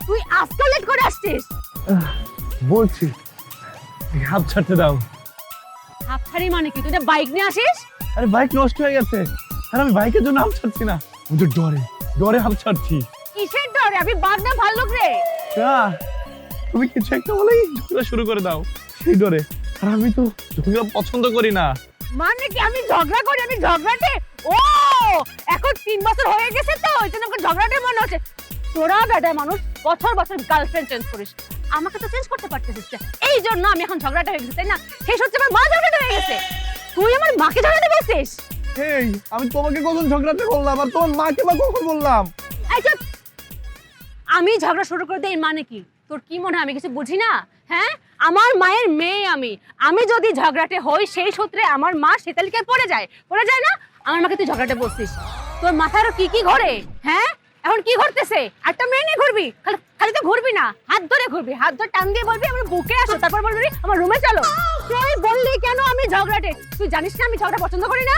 তুই আজকে লেট করে আসছিস। বলছি হাফ ছাড়তে দাও। হাফছাড়ি মানে কি? তুই যে বাইক নিয়ে আসিস। আরে বাইক নষ্ট হয়ে গেছে আর আমি বাইকের জন্য হাফ ছাড়ছি না, আমি তো ডরে ডরে হাফ ছাড়ছি। কিসের ডরে? আমি বাঘ না ভাল্লুক রে? তুমি কিছু একটা বলেই ঝগড়া শুরু করে দাও সেই ডরে। আর আমি তো ঝগড়া পছন্দ করি না। মানে কি আমি ঝগড়া করি? আমি ঝগড়াটে? ও এখন 3 বছর হয়ে গেছে তো ওই জন্য আমার ঝগড়াটে মনে হচ্ছে। তোরা বেটা মানুষ বছর বছর গার্লফ্রেন্ড চেঞ্জ করিস, আমাকে তো চেঞ্জ করতে পারতেছিস না, এই জন্য আমি এখন ঝগড়াটা হয়ে গেছি, তাই না? শেষ হচ্ছে আমার মা ঝগড়াটা হয়ে গেছে, তুই আমার মাকে ঝগড়াতে বলছিস? এই আমি তোমাকে কখন ঝগড়াতে বললাম আর তোমার মাকে বা কখন বললাম? এই চুপ! আমি ঝগড়া শুরু করে দিই এর মানে কি? তোর কি মনে হয় আমি কিছু বুঝি না? হ্যাঁ, আমার মায়ের মেয়ে আমি, আমি যদি ঝগড়াটে হই সেই সূত্রে আমার মা শীতলকে পড়ে যায় না? আমার মাকে তুই ঝগড়াটে বলছিস? তোর মাথায় আরো কি কি ঘরে? হ্যাঁ, এখন কি ঘটতেছে? একটা মেয়ে নিয়ে ঘুরবি, খালি খালি তো ঘুরবি না, হাত ধরে ঘুরবি, হাত ধরে টান দিয়ে বলবি আমার বুকে আসো, তারপর বলবি আমার রুমে চলো। তুই বললি কেন আমি ঝগড়াটে? তুই জানিস না আমি ঝগড়া পছন্দ করি না?